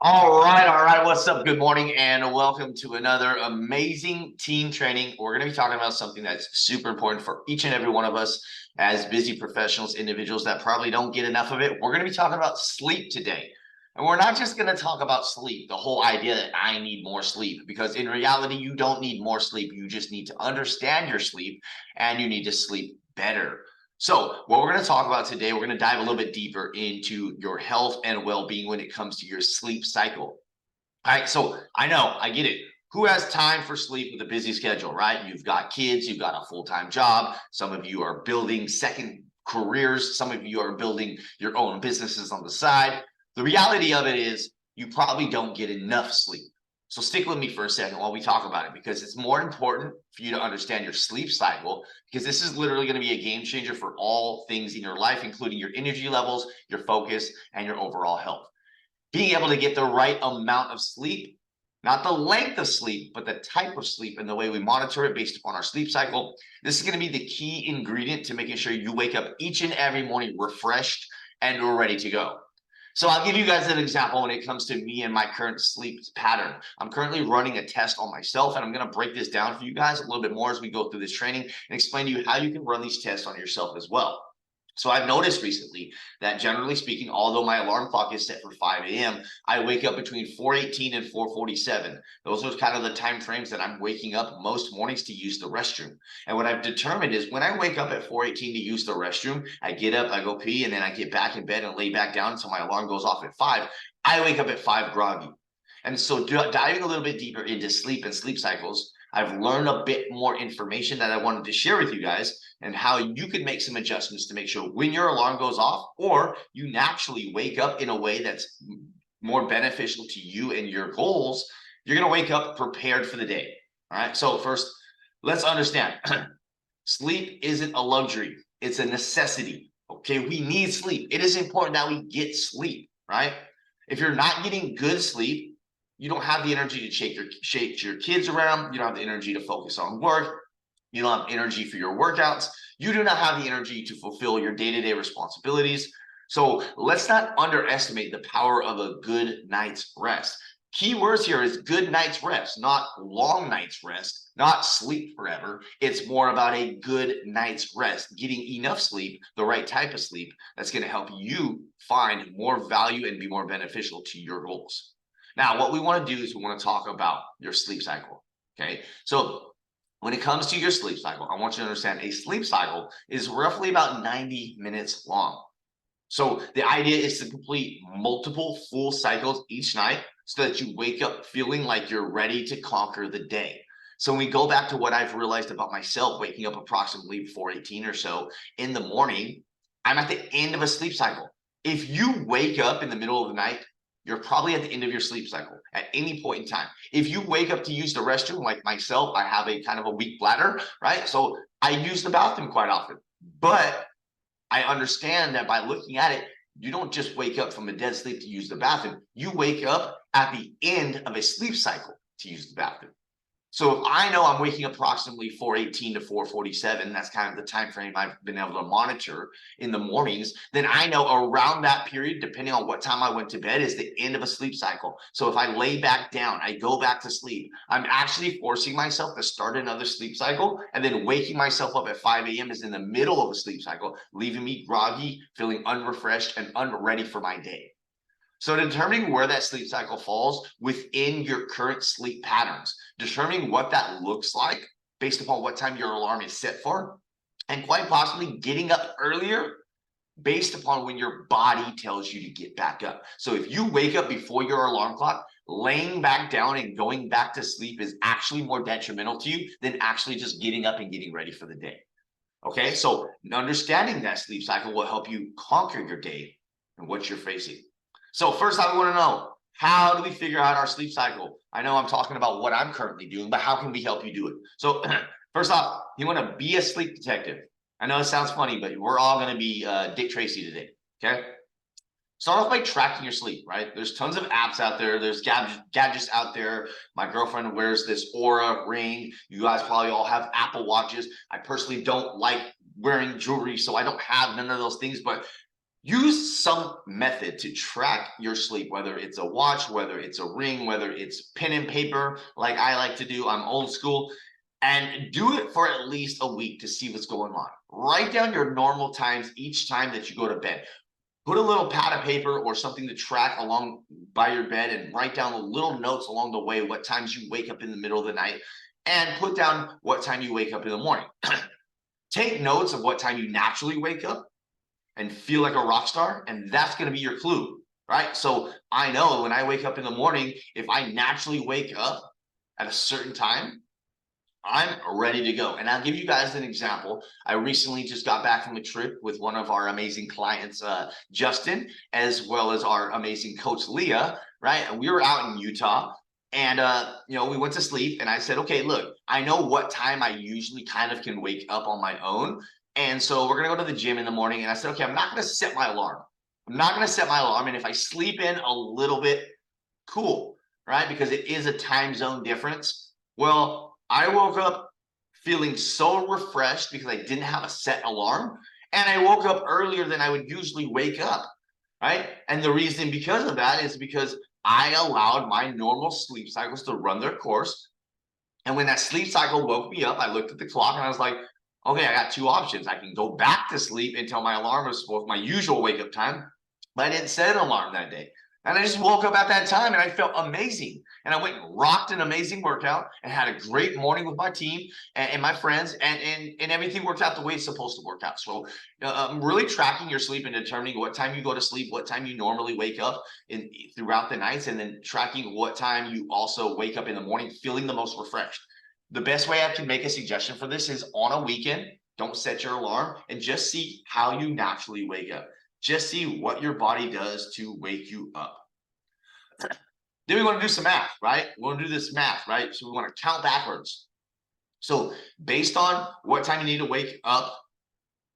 All right, all right. What's up? Good morning, and welcome to another amazing team training. We're going to be talking about something that's super important for each and every one of us as busy professionals, individuals that probably don't get enough of it. We're going to be talking about sleep today. And we're not just going to talk about sleep, the whole idea that I need more sleep, because in reality, you don't need more sleep. You just need to understand your sleep and you need to sleep better. So what we're going to talk about today, we're going to dive a little bit deeper into your health and well-being when it comes to your sleep cycle. All right, so I know, I get it. Who has time for sleep with a busy schedule, right? You've got kids, you've got a full-time job. Some of you are building second careers. Some of you are building your own businesses on the side. The reality of it is you probably don't get enough sleep. So stick with me for a second while we talk about it, because it's more important for you to understand your sleep cycle, because this is literally going to be a game changer for all things in your life, including your energy levels, your focus, and your overall health. Being able to get the right amount of sleep, not the length of sleep, but the type of sleep and the way we monitor it based upon our sleep cycle. This is going to be the key ingredient to making sure you wake up each and every morning refreshed and ready to go. So I'll give you guys an example when it comes to me and my current sleep pattern. I'm currently running a test on myself, and I'm going to break this down for you guys a little bit more as we go through this training and explain to you how you can run these tests on yourself as well. So I've noticed recently that, generally speaking, although my alarm clock is set for 5 a.m., I wake up between 4:18 and 4:47. Those are kind of the time frames that I'm waking up most mornings to use the restroom. And what I've determined is when I wake up at 4:18 to use the restroom, I get up, I go pee, and then I get back in bed and lay back down until my alarm goes off at 5. I wake up at 5 groggy. And so diving a little bit deeper into sleep and sleep cycles, I've learned a bit more information that I wanted to share with you guys, and how you can make some adjustments to make sure when your alarm goes off, or you naturally wake up in a way that's more beneficial to you and your goals, you're going to wake up prepared for the day. All right. So first, let's understand sleep isn't a luxury. It's a necessity. Okay. We need sleep. It is important that we get sleep, right? If you're not getting good sleep, you don't have the energy to shake your kids around. You don't have the energy to focus on work. You don't have energy for your workouts. You do not have the energy to fulfill your day-to-day responsibilities. So let's not underestimate the power of a good night's rest. Key words here is good night's rest, not long night's rest, not sleep forever. It's more about a good night's rest, getting enough sleep, the right type of sleep that's going to help you find more value and be more beneficial to your goals. Now, what we want to do is we want to talk about your sleep cycle. Okay. So when it comes to your sleep cycle, I want you to understand a sleep cycle is roughly about 90 minutes long. So the idea is to complete multiple full cycles each night so that you wake up feeling like you're ready to conquer the day. So when we go back to what I've realized about myself, waking up approximately 4:18 or so in the morning, I'm at the end of a sleep cycle. If you wake up in the middle of the night, you're probably at the end of your sleep cycle at any point in time. If you wake up to use the restroom, like myself, I have a kind of a weak bladder, right? So I use the bathroom quite often. But I understand that by looking at it, you don't just wake up from a dead sleep to use the bathroom. You wake up at the end of a sleep cycle to use the bathroom. So if I know I'm waking up approximately 4:18 to 4:47, that's kind of the time frame I've been able to monitor in the mornings, then I know around that period, depending on what time I went to bed, is the end of a sleep cycle. So if I lay back down, I go back to sleep, I'm actually forcing myself to start another sleep cycle, and then waking myself up at 5 a.m. is in the middle of a sleep cycle, leaving me groggy, feeling unrefreshed and unready for my day. So determining where that sleep cycle falls within your current sleep patterns, determining what that looks like based upon what time your alarm is set for, and quite possibly getting up earlier based upon when your body tells you to get back up. So if you wake up before your alarm clock, laying back down and going back to sleep is actually more detrimental to you than actually just getting up and getting ready for the day. Okay, so understanding that sleep cycle will help you conquer your day and what you're facing. So first, I want to know, how do we figure out our sleep cycle? I know I'm talking about what I'm currently doing, but how can we help you do it? So first off, you want to be a sleep detective. I know it sounds funny, but we're all going to be Dick Tracy today. Okay. Start off by tracking your sleep, right? There's tons of apps out there. There's gadgets out there. My girlfriend wears this Aura ring. You guys probably all have Apple Watches. I personally don't like wearing jewelry, so I don't have none of those things, but use some method to track your sleep, whether it's a watch, whether it's a ring, whether it's pen and paper, like I like to do. I'm old school. And do it for at least a week to see what's going on. Write down your normal times each time that you go to bed. Put a little pad of paper or something to track along by your bed and write down the little notes along the way, what times you wake up in the middle of the night, and put down what time you wake up in the morning. Take notes of what time you naturally wake up and feel like a rock star, and that's going to be your clue, right? So I know when I wake up in the morning, if I naturally wake up at a certain time, I'm ready to go. And I'll give you guys an example. I recently just got back from a trip with one of our amazing clients, Justin, as well as our amazing coach, Leah, right? And we were out in Utah, and we went to sleep, and I said, okay, look, I know what time I usually kind of can wake up on my own. And so we're going to go to the gym in the morning. And I said, okay, I'm not going to set my alarm. I'm not going to set my alarm. And if I sleep in a little bit, cool, right? Because it is a time zone difference. Well, I woke up feeling so refreshed because I didn't have a set alarm, and I woke up earlier than I would usually wake up, right? And the reason because of that is because I allowed my normal sleep cycles to run their course. And when that sleep cycle woke me up, I looked at the clock and I was like, okay, I got two options. I can go back to sleep until my alarm was my usual wake up time, but I didn't set an alarm that day. And I just woke up at that time and I felt amazing. And I went and rocked an amazing workout and had a great morning with my team and my friends, and everything worked out the way it's supposed to work out. So really tracking your sleep and determining what time you go to sleep, what time you normally wake up throughout the nights, and then tracking what time you also wake up in the morning feeling the most refreshed. The best way I can make a suggestion for this is on a weekend, don't set your alarm and just see how you naturally wake up. Just see what your body does to wake you up. Then we want to do some math, right? We want to do this math, right? So we want to count backwards. So based on what time you need to wake up,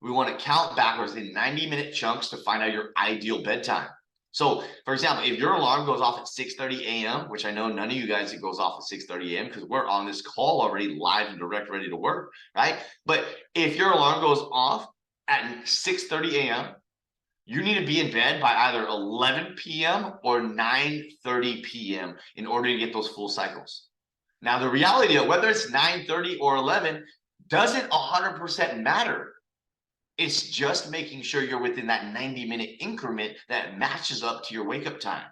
we want to count backwards in 90-minute chunks to find out your ideal bedtime. So for example, if your alarm goes off at 6:30 a.m., which I know none of you guys, it goes off at 6:30 a.m. because we're on this call already live and direct, ready to work, right? But if your alarm goes off at 6:30 a.m., you need to be in bed by either 11 p.m. or 9:30 p.m. in order to get those full cycles. Now, the reality of whether it's 9:30 or 11 doesn't 100% matter. It's just making sure you're within that 90-minute increment that matches up to your wake-up time.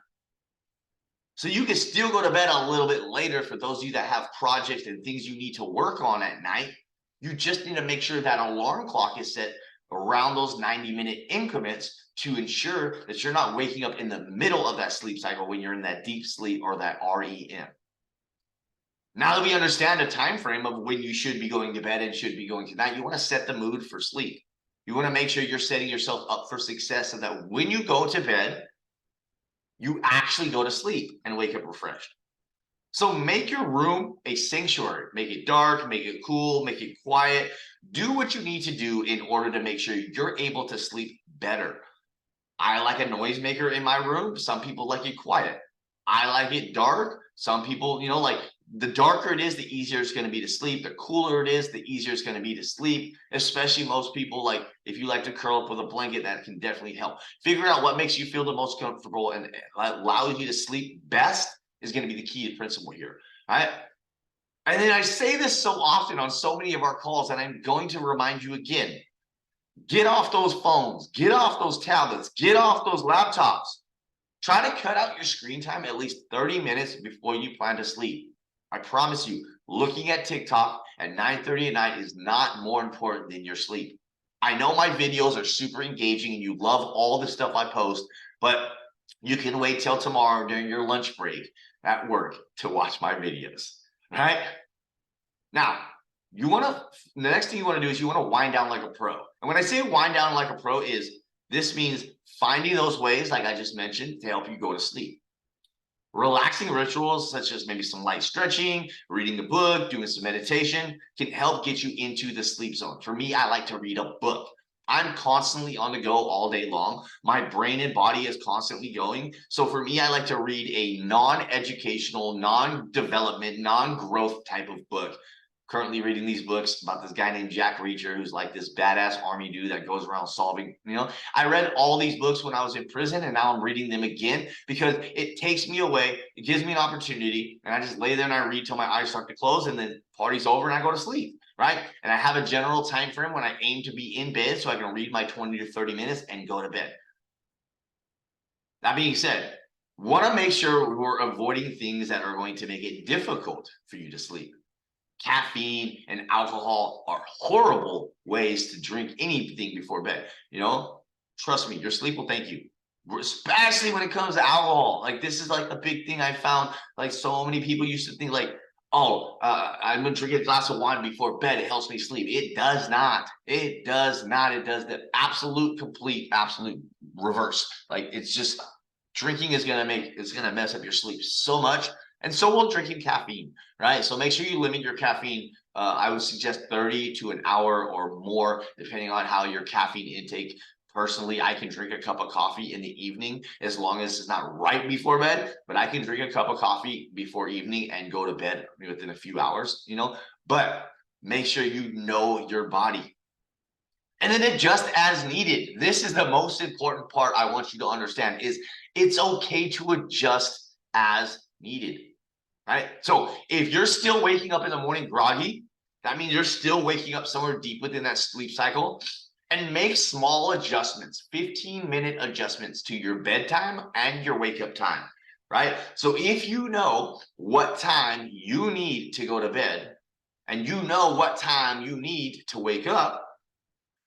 So you can still go to bed a little bit later for those of you that have projects and things you need to work on at night. You just need to make sure that alarm clock is set around those 90-minute increments to ensure that you're not waking up in the middle of that sleep cycle when you're in that deep sleep or that REM. Now that we understand the time frame of when you should be going to bed and should be going to night, you want to set the mood for sleep. You want to make sure you're setting yourself up for success so that when you go to bed, you actually go to sleep and wake up refreshed. So make your room a sanctuary. Make it dark, make it cool, make it quiet. Do what you need to do in order to make sure you're able to sleep better. I like a noisemaker in my room. Some people like it quiet. I like it dark. Some people, like the darker it is, the easier it's going to be to sleep. The cooler it is, the easier it's going to be to sleep. Especially most people, like if you like to curl up with a blanket, that can definitely help. Figure out what makes you feel the most comfortable and allows you to sleep best is going to be the key principle here. Right? And then I say this so often on so many of our calls, and I'm going to remind you again. Get off those phones, get off those tablets, get off those laptops. Try to cut out your screen time at least 30 minutes before you plan to sleep. I promise you, looking at TikTok at 9:30 at night is not more important than your sleep. I know my videos are super engaging and you love all the stuff I post, but you can wait till tomorrow during your lunch break at work to watch my videos, right? Now, the next thing you want to do is you want to wind down like a pro. And when I say wind down like a pro this means finding those ways, like I just mentioned, to help you go to sleep. Relaxing rituals, such as maybe some light stretching, reading a book, doing some meditation, can help get you into the sleep zone. For me, I like to read a book. I'm constantly on the go all day long. My brain and body is constantly going. So for me, I like to read a non-educational, non-development, non-growth type of book. currently reading these books about this guy named Jack Reacher, who's like this badass army dude that goes around solving, I read all these books when I was in prison, and now I'm reading them again because it takes me away. It gives me an opportunity, and I just lay there and I read till my eyes start to close, and then party's over and I go to sleep, right? And I have a general time frame when I aim to be in bed so I can read my 20 to 30 minutes and go to bed. That being said, want to make sure we're avoiding things that are going to make it difficult for you to sleep. Caffeine and alcohol are horrible ways to drink anything before bed. Trust me, your sleep will thank you, especially when it comes to alcohol. Like, this is like a big thing I found. Like, so many people used to think like, oh, I'm gonna drink a glass of wine before bed, it helps me sleep. It does not. It does not. It does the absolute reverse. Like, it's just, drinking is gonna mess up your sleep so much. And so will drinking caffeine, right? So make sure you limit your caffeine. I would suggest 30 to an hour or more, depending on how your caffeine intake. Personally, I can drink a cup of coffee in the evening as long as it's not right before bed, but I can drink a cup of coffee before evening and go to bed within a few hours, but make sure you know your body. And then adjust as needed. This is the most important part I want you to understand, is it's okay to adjust as needed, right? So if you're still waking up in the morning groggy, that means you're still waking up somewhere deep within that sleep cycle. And make small adjustments, 15-minute adjustments to your bedtime and your wake up time, right? So if you know what time you need to go to bed and you know what time you need to wake up,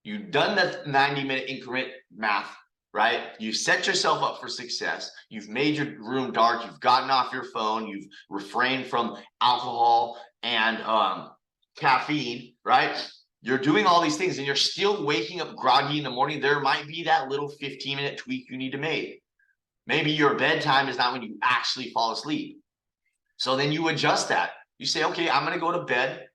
you've done the 90-minute increment math, right? You've set yourself up for success. You've made your room dark. You've gotten off your phone. You've refrained from alcohol and caffeine, right? You're doing all these things and you're still waking up groggy in the morning. There might be that little 15-minute tweak you need to make. Maybe your bedtime is not when you actually fall asleep. So then you adjust that. You say, okay, I'm going to go to bed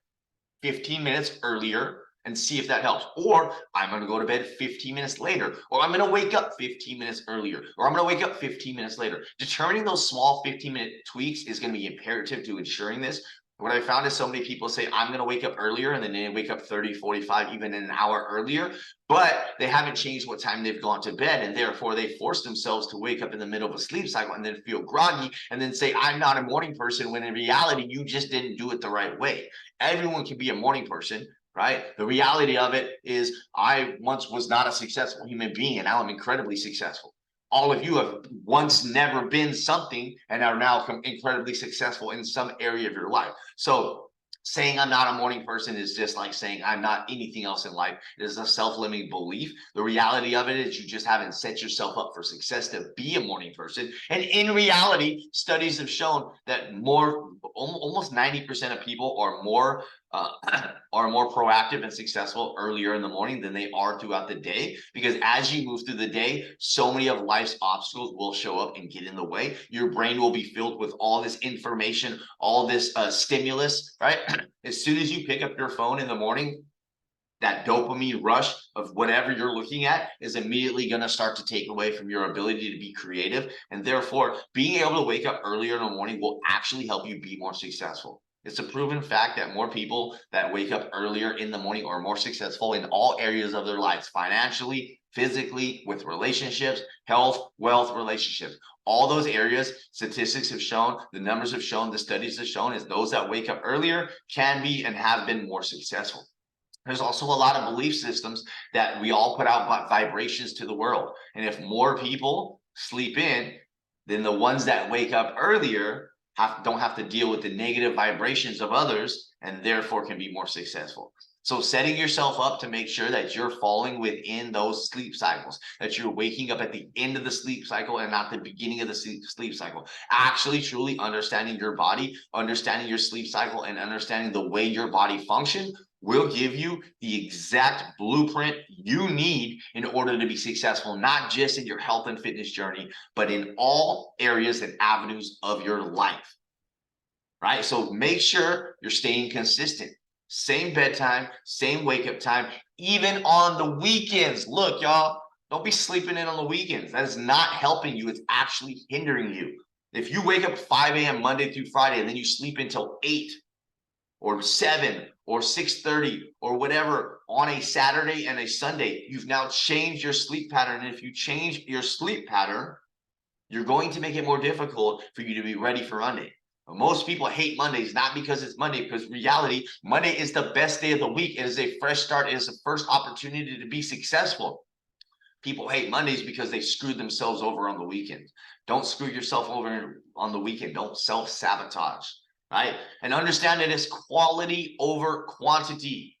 15 minutes earlier and see if that helps. Or I'm going to go to bed 15 minutes later. Or I'm going to wake up 15 minutes earlier. Or I'm going to wake up 15 minutes later. Determining those small 15-minute tweaks is going to be imperative to ensuring this. What I found is so many people say, I'm going to wake up earlier, and then they wake up 30, 45, even an hour earlier, but they haven't changed what time they've gone to bed. And therefore they force themselves to wake up in the middle of a sleep cycle and then feel groggy and then say, I'm not a morning person, when in reality, you just didn't do it the right way. Everyone can be a morning person, right? The reality of it is, I once was not a successful human being, and now I'm incredibly successful. All of you have once never been something and are now incredibly successful in some area of your life. So saying I'm not a morning person is just like saying I'm not anything else in life. It is a self-limiting belief. The reality of it is you just haven't set yourself up for success to be a morning person. And in reality, studies have shown that almost 90% of people are more proactive and successful earlier in the morning than they are throughout the day, because as you move through the day, so many of life's obstacles will show up and get in the way. Your brain will be filled with all this information, all this stimulus, right? As soon as you pick up your phone in the morning, that dopamine rush of whatever you're looking at is immediately going to start to take away from your ability to be creative. And therefore, being able to wake up earlier in the morning will actually help you be more successful. It's a proven fact that more people that wake up earlier in the morning are more successful in all areas of their lives, financially, physically, with relationships, health, wealth, relationships. All those areas, statistics have shown, the numbers have shown, the studies have shown, is those that wake up earlier can be and have been more successful. There's also a lot of belief systems that we all put out vibrations to the world. And if more people sleep in, then the ones that wake up earlier don't have to deal with the negative vibrations of others, and therefore can be more successful. So setting yourself up to make sure that you're falling within those sleep cycles, that you're waking up at the end of the sleep cycle and not the beginning of the sleep cycle. Actually, truly understanding your body, understanding your sleep cycle, and understanding the way your body functions will give you the exact blueprint you need in order to be successful, not just in your health and fitness journey, but in all areas and avenues of your life, right? So make sure you're staying consistent. Same bedtime, same wake up time, even on the weekends. Look, y'all, don't be sleeping in on the weekends. That is not helping you. It's actually hindering you. If you wake up at 5 a.m. Monday through Friday and then you sleep until 8, or 7 or 6:30 or whatever on a Saturday and a Sunday, you've now changed your sleep pattern. And if you change your sleep pattern, you're going to make it more difficult for you to be ready for Monday. Most people hate Mondays, not because it's Monday, because reality, Monday is the best day of the week. It is a fresh start. It is the first opportunity to be successful. People hate Mondays because they screwed themselves over on the weekend. Don't screw yourself over on the weekend. Don't self-sabotage, right? And understand that it's quality over quantity.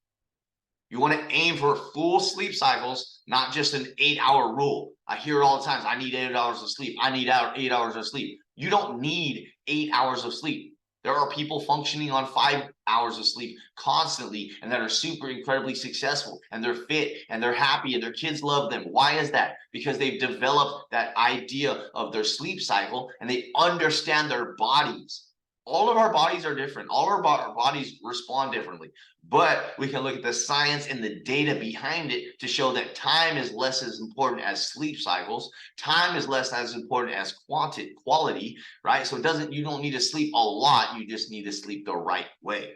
You want to aim for full sleep cycles, not just an 8-hour rule. I hear it all the time. I need 8 hours of sleep. I need 8 hours of sleep. You don't need 8 hours of sleep. There are people functioning on 5 hours of sleep constantly and that are super incredibly successful, and they're fit and they're happy and their kids love them. Why is that? Because they've developed that idea of their sleep cycle and they understand their bodies. All of our bodies are different. All of our bodies respond differently, but we can look at the science and the data behind it to show that time is less as important as sleep cycles. Time is less as important as quality, right? So you don't need to sleep a lot. You just need to sleep the right way.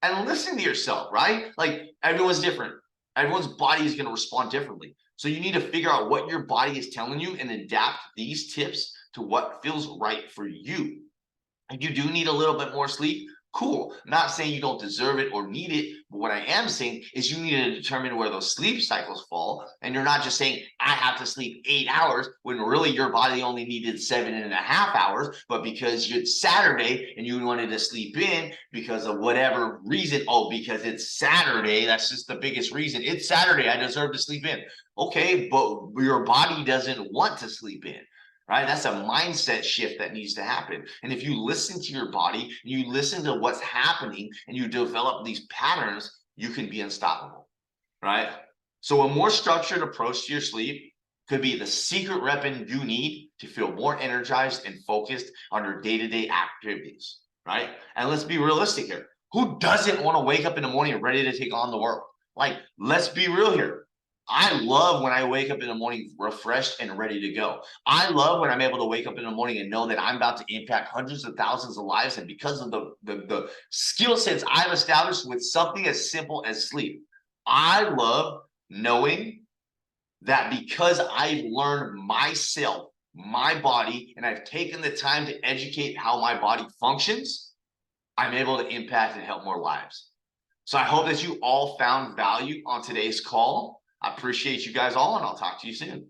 And listen to yourself, right? Like, everyone's different. Everyone's body is going to respond differently. So you need to figure out what your body is telling you and adapt these tips to what feels right for you. If you do need a little bit more sleep, cool. I'm not saying you don't deserve it or need it, but what I am saying is you need to determine where those sleep cycles fall. And you're not just saying, I have to sleep 8 hours, when really your body only needed 7.5 hours, but because it's Saturday and you wanted to sleep in because of whatever reason. Oh, because it's Saturday. That's just the biggest reason. It's Saturday. I deserve to sleep in. Okay, but your body doesn't want to sleep in. Right? That's a mindset shift that needs to happen. And if you listen to your body, you listen to what's happening, and you develop these patterns, you can be unstoppable, right? So a more structured approach to your sleep could be the secret weapon you need to feel more energized and focused on your day-to-day activities, right? And let's be realistic here. Who doesn't want to wake up in the morning ready to take on the world? Like, let's be real here. I love when I wake up in the morning refreshed and ready to go. I love when I'm able to wake up in the morning and know that I'm about to impact hundreds of thousands of lives. And because of the skill sets I've established with something as simple as sleep, I love knowing that because I've learned myself, my body, and I've taken the time to educate how my body functions, I'm able to impact and help more lives. So I hope that you all found value on today's call. I appreciate you guys all, and I'll talk to you soon.